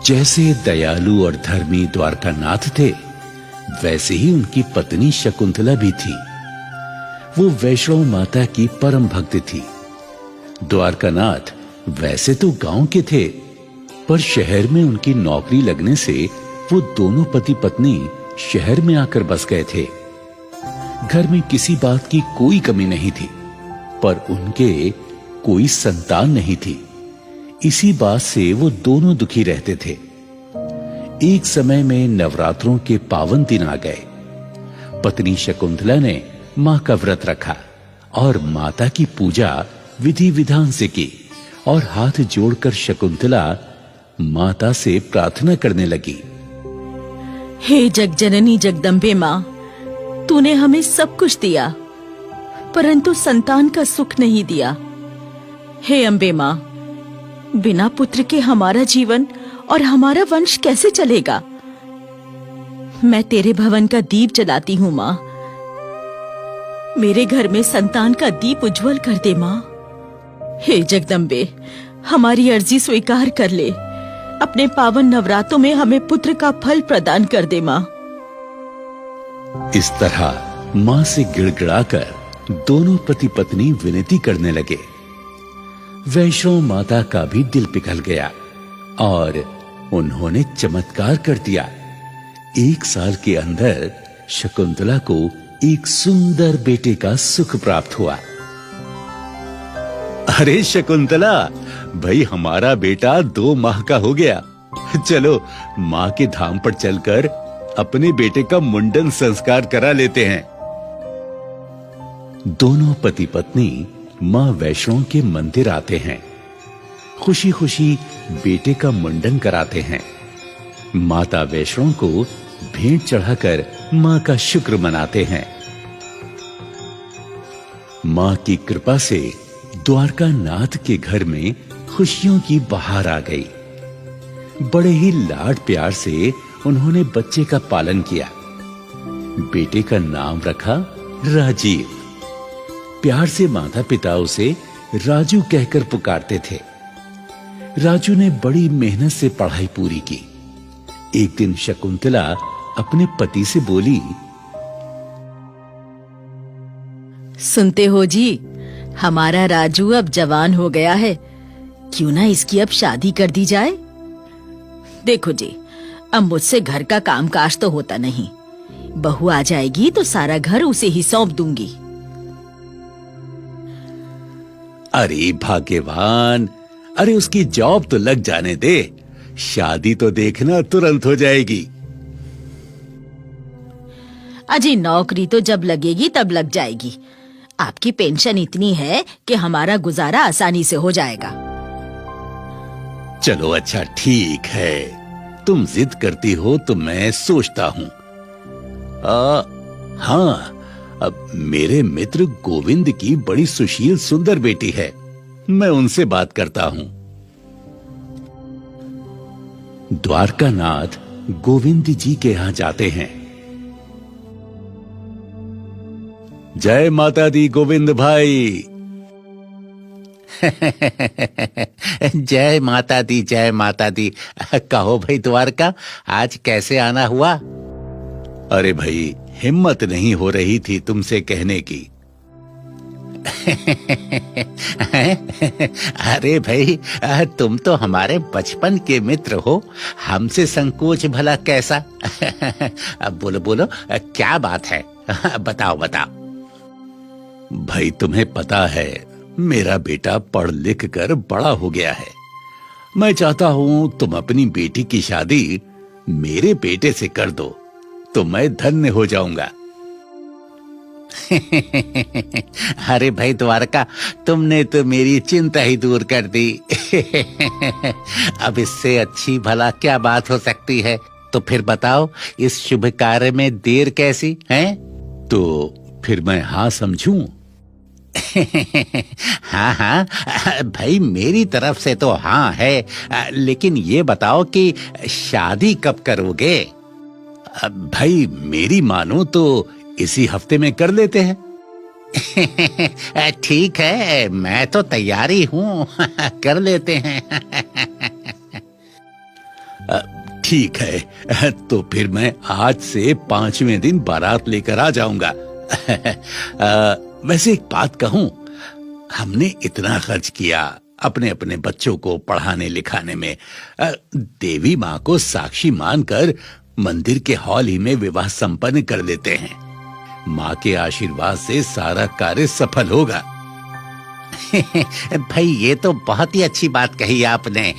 जैसे दयालु और धर्मी द्वारकानाथ थे, वैसे ही उनकी पत्नी शकुंतला भी थी। वो वैष्णव माता की परम भक्त थी। द्वारकानाथ वैसे तो गांव के थे, पर शहर में उनकी नौकरी लगने से वो दोनों पति पत्नी शहर में आकर बस गए थे। घर में किसी बात की कोई कमी नहीं थी, पर उनके कोई संतान नहीं थी। इसी बात से वो दोनों दुखी रहते थे। एक समय में नवरात्रों के पावन दिन आ गए। पत्नी शकुंतला ने मां का व्रत रखा और माता की पूजा विधि विधान से की और हाथ जोड़कर शकुंतला माता से प्रार्थना करने लगी। हे जगजननी जगदम्बे मां, तूने हमें सब कुछ दिया, परंतु संतान का सुख नहीं दिया। हे अम्बे मां, बिना पुत्र के हमारा जीवन और हमारा वंश कैसे चलेगा? मैं तेरे भवन का दीप जलाती हूँ मां। मेरे घर में संतान का दीप उज्जवल कर दे मां। हे जगदम्बे, हमारी अर्जी स्वीकार कर ले। अपने पावन नवरात्रों में हमें पुत्र का फल प्रदान कर दे मां। इस तरह मां से गिड़गिड़ाकर दोनों पति पत्नी विनती करने लगे। वैष्णव माता का भी दिल पिघल गया और उन्होंने चमत्कार कर दिया। 1 साल के अंदर शकुंतला को एक सुंदर बेटे का सुख प्राप्त हुआ। अरे शकुंतला, भाई हमारा बेटा 2 माह का हो गया। चलो मां के धाम पर चलकर अपने बेटे का मुंडन संस्कार करा लेते हैं। दोनों पति पत्नी मां वैष्णो के मंदिर आते हैं। खुशी खुशी बेटे का मुंडन कराते हैं। माता वैष्णो को भेंट चढ़ाकर मां का शुक्र मनाते हैं। मां की कृपा से द्वारकानाथ के घर में खुशियों की बहार आ गई। बड़े ही लाड प्यार से उन्होंने बच्चे का पालन किया। बेटे का नाम रखा राजीव। प्यार से माता पिता उसे राजू कहकर पुकारते थे। राजू ने बड़ी मेहनत से पढ़ाई पूरी की। एक दिन शकुंतला अपने पति से बोली, सुनते हो जी, हमारा राजू अब जवान हो गया है, क्यों ना इसकी अब शादी कर दी जाए। देखो जी, अब मुझसे घर का कामकाज तो होता नहीं। बहू आ जाएगी तो सारा घर उसे ही सौंप दूंगी। अरे भाग्यवान, अरे उसकी जॉब तो लग जाने दे, शादी तो देखना तुरंत हो जाएगी। अजी नौकरी तो जब लगेगी तब लग जाएगी। आपकी पेंशन इतनी है कि हमारा गुजारा आसानी से हो जाएगा। चलो अच्छा ठीक है, तुम जिद करती हो तो मैं सोचता हूँ। हाँ, अब मेरे मित्र गोविंद की बड़ी सुशील सुंदर बेटी है, मैं उनसे बात करता हूँ। द्वारकानाथ गोविंद जी के यहाँ जाते हैं। जय माता दी गोविंद भाई। जय माता दी, जय माता दी। कहो भाई द्वारका, आज कैसे आना हुआ? अरे भाई, हिम्मत नहीं हो रही थी तुमसे कहने की। अरे भाई, तुम तो हमारे बचपन के मित्र हो, हमसे संकोच भला कैसा? अब बोलो बोलो, क्या बात है? बताओ बताओ। भाई तुम्हें पता है, मेरा बेटा पढ़ लिख कर बड़ा हो गया है। मैं चाहता हूं तुम अपनी बेटी की शादी मेरे बेटे से कर दो, तो मैं धन्य हो जाऊंगा। अरे भाई द्वारका, तुमने तो मेरी चिंता ही दूर कर दी। अब इससे अच्छी भला क्या बात हो सकती है? तो फिर बताओ, इस शुभ कार्य में देर कैसी है? तो फिर मैं हाँ समझूं? हाँ हाँ भाई, मेरी तरफ से तो हाँ है, लेकिन ये बताओ कि शादी कब करोगे? भाई मेरी मानो तो इसी हफ्ते में कर लेते हैं। ठीक है, मैं तो तैयारी हूँ। कर लेते हैं। ठीक है, तो फिर मैं आज से 5वें दिन बारात लेकर आ जाऊंगा। वैसे एक बात कहूं, हमने इतना खर्च किया अपने अपने बच्चों को पढ़ाने लिखाने में, देवी माँ को साक्षी मानकर मंदिर के हॉल ही में विवाह संपन्न कर देते हैं। माँ के आशीर्वाद से सारा कार्य सफल होगा। भाई ये तो बहुत ही अच्छी बात कही आपने।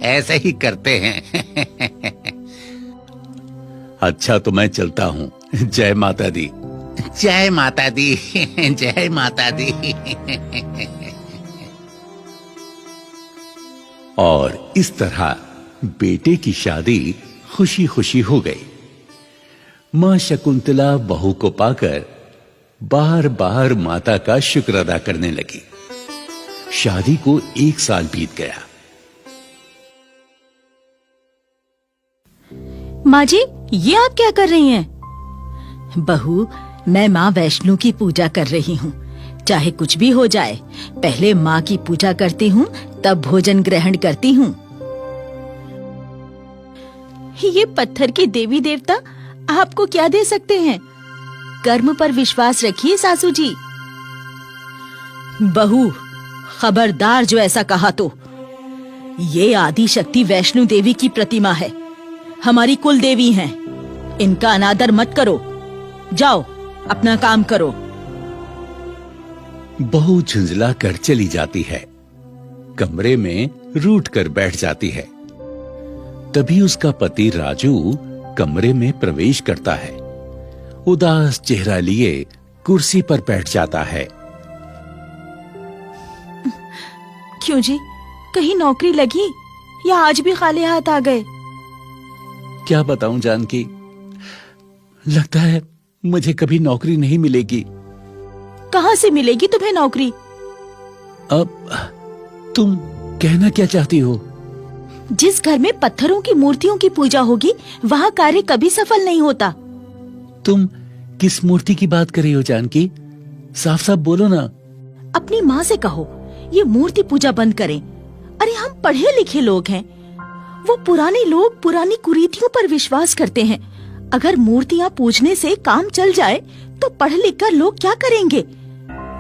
ऐसे ही करते हैं। अच्छा, तो मैं चलता हूँ। जय माता दी। जय माता दी। जय माता दी। और इस तरह बेटे की शादी खुशी खुशी हो गई। मां शकुंतला बहू को पाकर बार बार माता का शुक्र अदा करने लगी। शादी को 1 साल बीत गया। माँ जी, ये आप क्या कर रही हैं? बहू, मैं माँ वैष्णो की पूजा कर रही हूँ। चाहे कुछ भी हो जाए, पहले माँ की पूजा करती हूँ, तब भोजन ग्रहण करती हूँ। ये पत्थर के देवी देवता आपको क्या दे सकते हैं? कर्म पर विश्वास रखिए सासू जी। बहू, खबरदार जो ऐसा कहा तो। ये आदि शक्ति वैष्णो देवी की प्रतिमा है, हमारी कुल देवी हैं। इनका अनादर मत करो। जाओ, अपना काम करो। बहू झुंझला कर चली जाती है। कमरे में रूठ कर बैठ जाती है। तभी उसका पति राजू कमरे में प्रवेश करता है। उदास चेहरा लिए कुर्सी पर बैठ जाता है। क्यों जी, कहीं नौकरी लगी या आज भी खाली हाथ आ गए? क्या बताऊं जानकी, लगता है मुझे कभी नौकरी नहीं मिलेगी। कहाँ से मिलेगी तुम्हें नौकरी? अब तुम कहना क्या चाहती हो? जिस घर में पत्थरों की मूर्तियों की पूजा होगी, वहाँ कार्य कभी सफल नहीं होता। तुम किस मूर्ति की बात कर रही हो जानकी? साफ साफ बोलो ना। अपनी माँ से कहो ये मूर्ति पूजा बंद करें। अरे हम पढ़े लिखे लोग हैं। वो पुराने लोग पुरानी कुरीतियों पर विश्वास करते हैं। अगर मूर्तियाँ पूजने से काम चल जाए तो पढ़ लिख कर लोग क्या करेंगे?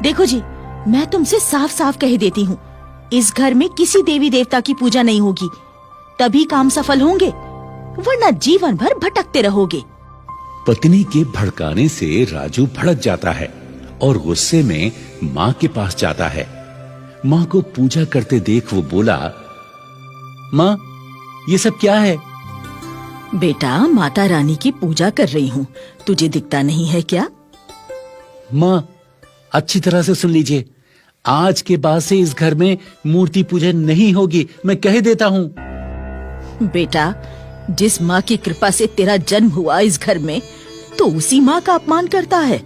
देखो जी, मैं तुमसे साफ साफ कह देती हूँ, इस घर में किसी देवी देवता की पूजा नहीं होगी। तभी काम सफल होंगे, वरना जीवन भर भटकते रहोगे। पत्नी के भड़काने से राजू भड़क जाता है और गुस्से में माँ के पास जाता है। माँ को पूजा करते देख वो बोला, माँ, ये सब क्या है? बेटा, माता रानी की पूजा कर रही हूँ, तुझे दिखता नहीं है क्या? माँ, अच्छी तरह से सुन लीजिए, आज के बाद से इस घर में मूर्ति पूजा नहीं होगी, मैं कह देता हूँ। बेटा, जिस माँ की कृपा से तेरा जन्म हुआ इस घर में, तो उसी माँ का अपमान करता है।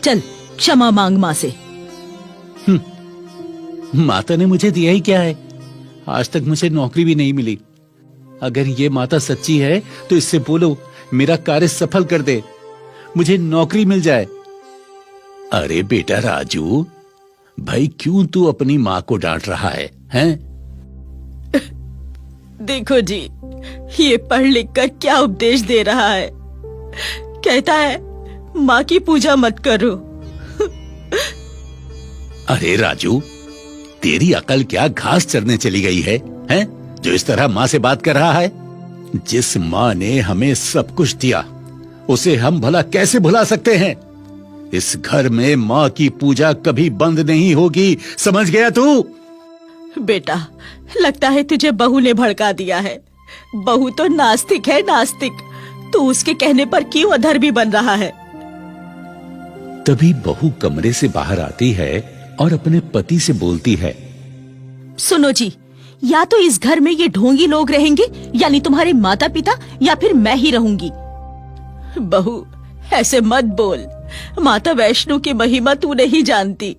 चल, क्षमा मांग माँ से। माता ने मुझे दिया ही क्या है? आज तक मुझे नौकरी भी नहीं मिली। अगर ये माता सच्ची है तो इससे बोलो मेरा कार्य सफल कर दे, मुझे नौकरी मिल जाए। अरे बेटा राजू, भाई क्यों तू अपनी माँ को डांट रहा है, हैं? देखो जी, ये पढ़ लिख कर क्या उपदेश दे रहा है। कहता है माँ की पूजा मत करो। अरे राजू, तेरी अकल क्या घास चरने चली गई है, हैं? जो इस तरह माँ से बात कर रहा है? जिस माँ ने हमें सब कुछ दिया, उसे हम भला कैसे भुला सकते हैं? इस घर में माँ की पूजा कभी बंद नहीं होगी, समझ गया तू? बेटा, लगता है तुझे बहू ने भड़का दिया है। बहू तो नास्तिक है, नास्तिक। तू उसके कहने पर क्यों अधर्मी बन रहा है? तभी बहू कमरे से बाहर आती है और अपने पति से बोलती है, सुनो जी, या तो इस घर में ये ढोंगी लोग रहेंगे, यानी तुम्हारे माता पिता, या फिर मैं ही रहूंगी। बहू, ऐसे मत बोल। माता वैष्णो की महिमा तू नहीं जानती।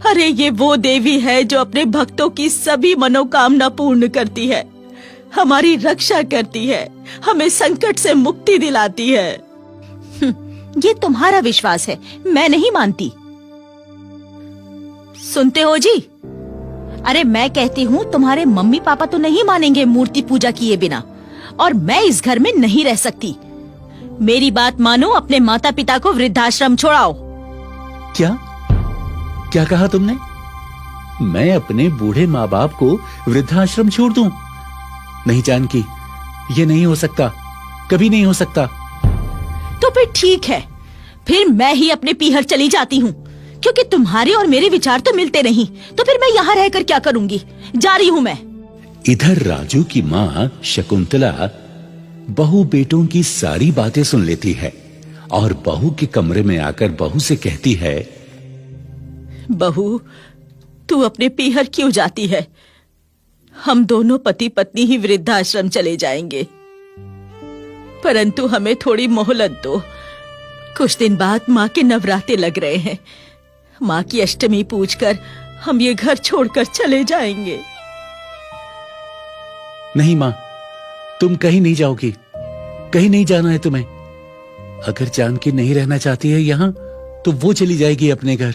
अरे ये वो देवी है जो अपने भक्तों की सभी मनोकामना पूर्ण करती है, हमारी रक्षा करती है, हमें संकट से मुक्ति दिलाती है। ये तुम्हारा विश्वास है, मैं नहीं मानती। सुनते हो जी? अरे मैं कहती हूँ तुम्हारे मम्मी पापा तो नहीं मानेंगे मूर्ति पूजा किए बिना, और मैं इस घर में नहीं रह सकती। मेरी बात मानो, अपने माता पिता को वृद्धाश्रम छोड़ाओ। क्या क्या कहा तुमने? मैं अपने बूढ़े माँ बाप को वृद्धाश्रम छोड़ दूं? नहीं जानकी, ये नहीं हो सकता, कभी नहीं हो सकता। तो फिर ठीक है, फिर मैं ही अपने पीहर चली जाती हूँ, क्योंकि तुम्हारे और मेरे विचार तो मिलते नहीं। तो फिर मैं यहाँ रहकर क्या करूंगी? जा रही हूँ मैं। इधर राजू की माँ शकुंतला बहू बेटों की सारी बातें सुन लेती है और बहू के कमरे में आकर बहू से कहती है, बहू, तू अपने पीहर क्यों जाती है? हम दोनों पति पत्नी ही वृद्धाश्रम चले जाएंगे, परंतु हमें थोड़ी मोहलत दो। कुछ दिन बाद माँ के नवरात्रे लग रहे हैं। माँ की अष्टमी पूजकर हम ये घर छोड़कर चले जाएंगे। नहीं माँ, तुम कहीं नहीं जाओगी, कहीं नहीं जाना है तुम्हें। अगर जानकी नहीं रहना चाहती है यहाँ, तो वो चली जाएगी अपने घर।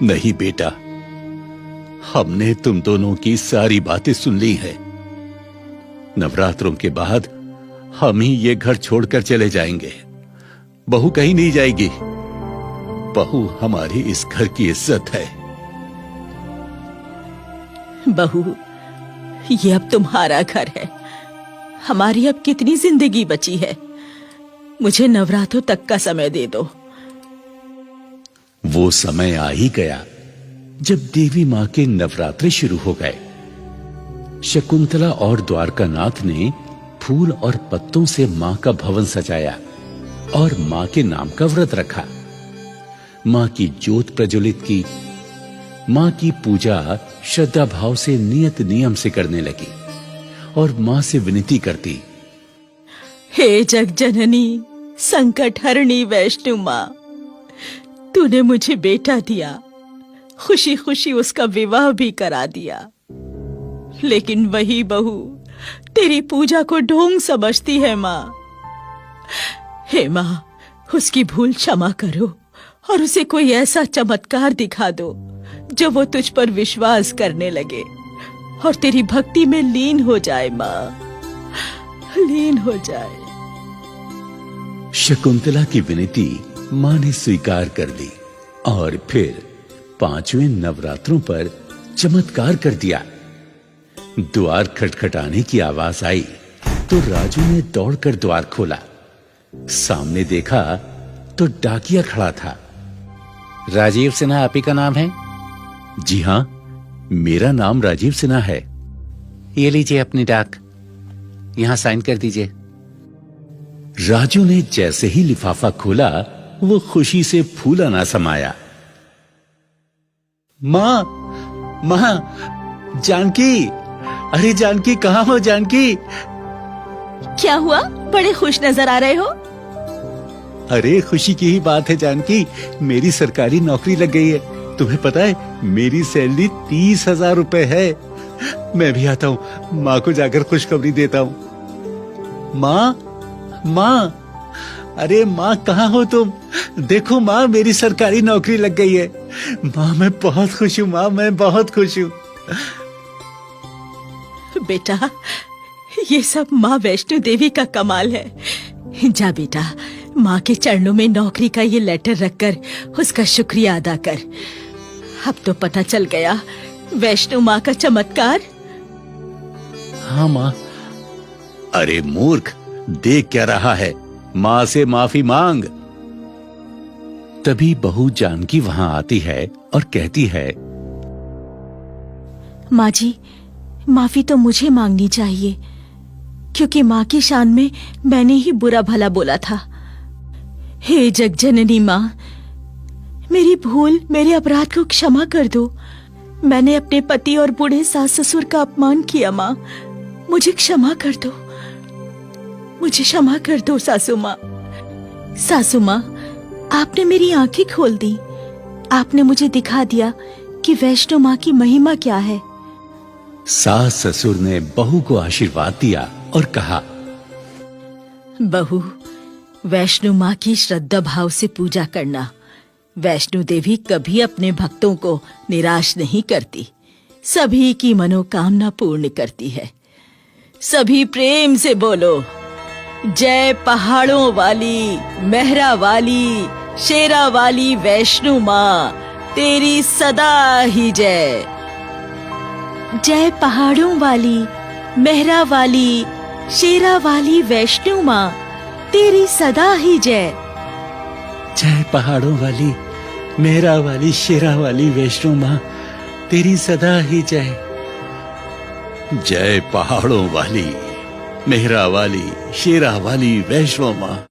नहीं बेटा, हमने तुम दोनों की सारी बातें सुन ली हैं। नवरात्रों के बाद हम ही ये घर छोड़कर चले जाएंगे। बहू कहीं नहीं जाएगी। बहू हमारी इस घर की इज्जत है। बहू, ये अब तुम्हारा घर है। हमारी अब कितनी जिंदगी बची है? मुझे नवरात्रों तक का समय दे दो। वो समय आ ही गया जब देवी माँ के नवरात्रे शुरू हो गए। शकुंतला और द्वारकानाथ ने फूल और पत्तों से माँ का भवन सजाया और माँ के नाम का व्रत रखा। माँ की ज्योत प्रज्वलित की। माँ की पूजा श्रद्धा भाव से नियत नियम से करने लगी और माँ से विनती करती, हे जग जननी संकट हरणी वैष्णो माँ, तूने मुझे बेटा दिया, खुशी खुशी उसका विवाह भी करा दिया, लेकिन वही बहू तेरी पूजा को ढोंग समझती है माँ। हे माँ, उसकी भूल क्षमा करो और उसे कोई ऐसा चमत्कार दिखा दो जो वो तुझ पर विश्वास करने लगे और तेरी भक्ति में लीन हो जाए माँ, लीन हो जाए। शकुंतला की विनती माँ ने स्वीकार कर ली और फिर 5वें नवरात्रों पर चमत्कार कर दिया। द्वार खटखटाने की आवाज आई तो राजू ने दौड़कर द्वार खोला। सामने देखा तो डाकिया खड़ा था। राजीव सिन्हा आप ही का नाम है? जी हाँ, मेरा नाम राजीव सिन्हा है। ये लीजिए अपनी डाक, यहां साइन कर दीजिए। राजू ने जैसे ही लिफाफा खोला, वो खुशी से फूला ना समाया। माँ, माँ, जानकी, अरे जानकी, कहाँ हो जानकी? क्या हुआ? बड़े खुश नजर आ रहे हो। अरे खुशी की ही बात है जानकी, मेरी सरकारी नौकरी लग गई है। तुम्हें पता है, मेरी सैलरी 30,000 रुपए है। मैं भी आता हूँ, माँ को जाकर खुशखबरी देता हूँ। माँ, माँ, अरे माँ कहाँ हो तुम? देखो माँ, मेरी सरकारी नौकरी लग गई है। माँ मैं बहुत खुश हूँ, माँ मैं बहुत खुश हूँ। बेटा, ये सब माँ वैष्णो देवी का कमाल है। जा बेटा, माँ के चरणों में नौकरी का ये लेटर रखकर उसका शुक्रिया अदा कर। अब तो पता चल गया वैष्णो माँ का चमत्कार। हाँ माँ। अरे मूर्ख, देख क्या रहा है? माँ से माफी मांग। तभी बहू जानकी वहां आती है और कहती है, माँ जी, माफी तो मुझे मांगनी चाहिए, क्योंकि माँ की शान में मैंने ही बुरा भला बोला था। हे जगजननी माँ, मेरी भूल, मेरे अपराध को क्षमा कर दो। मैंने अपने पति और बूढ़े सास ससुर का अपमान किया माँ, मुझे क्षमा कर दो, मुझे क्षमा कर दो सासू माँ। सासू माँ, आपने मेरी आंखें खोल दी। आपने मुझे दिखा दिया कि वैष्णो माँ की महिमा क्या है। सास ससुर ने बहू को आशीर्वाद दिया और कहा, बहू, वैष्णो माँ की श्रद्धा भाव से पूजा करना, वैष्णो देवी कभी अपने भक्तों को निराश नहीं करती, सभी की मनोकामना पूर्ण करती है। सभी प्रेम से बोलो, जय पहाड़ों वाली, मेहरा वाली, शेरा वाली वैष्णो माँ, तेरी सदा ही जय। जय पहाड़ों वाली, मेहरा वाली, शेरा वाली वैष्णो माँ, तेरी सदा ही जय। जय पहाड़ों वाली, मेहरा वाली, शेरा वाली वैष्णो माँ, तेरी सदा ही जय। जय पहाड़ों वाली, मेहरा वाली, शेरा वाली वैष्णो माँ,